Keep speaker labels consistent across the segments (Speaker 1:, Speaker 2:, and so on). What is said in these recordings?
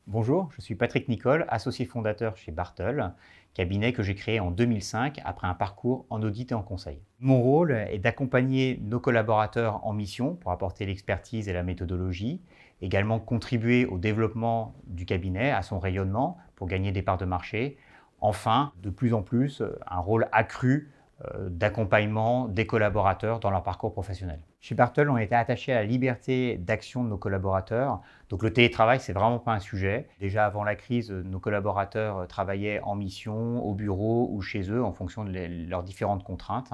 Speaker 1: Bonjour, je suis Patrick Nicole, associé fondateur chez Bartol, cabinet que j'ai créé en 2005 après un parcours en audit et en conseil. Mon rôle est d'accompagner nos collaborateurs en mission pour apporter l'expertise et la méthodologie, également contribuer au développement du cabinet, à son rayonnement pour gagner des parts de marché. Enfin, de plus en plus, un rôle accru d'accompagnement des collaborateurs dans leur parcours professionnel. Chez Bartol, on était attaché à la liberté d'action de nos collaborateurs. Donc le télétravail, c'est vraiment pas un sujet. Déjà avant la crise, nos collaborateurs travaillaient en mission, au bureau ou chez eux en fonction de leurs différentes contraintes.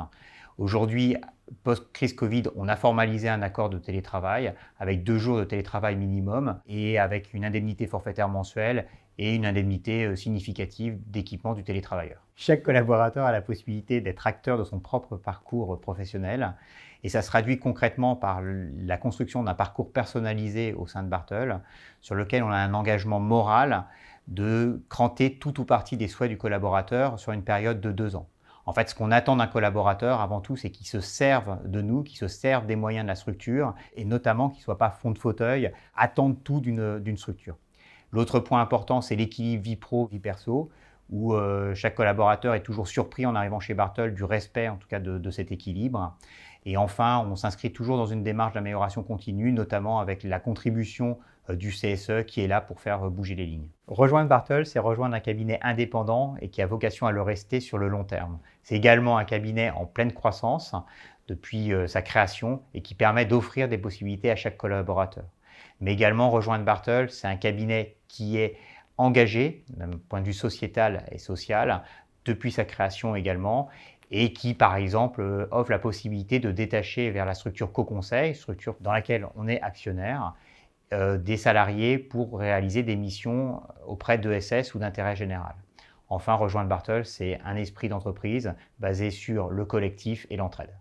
Speaker 1: Aujourd'hui, post-crise Covid, on a formalisé un accord de télétravail avec 2 jours de télétravail minimum et avec une indemnité forfaitaire mensuelle et une indemnité significative d'équipement du télétravailleur. Chaque collaborateur a la possibilité d'être acteur de son propre parcours professionnel et ça se traduit concrètement par la construction d'un parcours personnalisé au sein de Bartol sur lequel on a un engagement moral de cranter tout ou partie des souhaits du collaborateur sur une période de 2 ans. En fait, ce qu'on attend d'un collaborateur, avant tout, c'est qu'il se serve de nous, qu'il se serve des moyens de la structure et notamment qu'il ne soit pas fond de fauteuil, attendre tout d'une structure. L'autre point important, c'est l'équilibre vie pro, vie perso, où chaque collaborateur est toujours surpris en arrivant chez Bartol du respect, en tout cas, de cet équilibre. Et enfin, on s'inscrit toujours dans une démarche d'amélioration continue, notamment avec la contribution du CSE qui est là pour faire bouger les lignes. Rejoindre Bartol, c'est rejoindre un cabinet indépendant et qui a vocation à le rester sur le long terme. C'est également un cabinet en pleine croissance depuis sa création et qui permet d'offrir des possibilités à chaque collaborateur. Mais également, rejoindre Bartol, c'est un cabinet qui est engagé d'un point de vue sociétal et social depuis sa création également et qui, par exemple, offre la possibilité de détacher vers la structure co-conseil, structure dans laquelle on est actionnaire, des salariés pour réaliser des missions auprès d'ESS ou d'intérêt général. Enfin, rejoindre Bartol, c'est un esprit d'entreprise basé sur le collectif et l'entraide.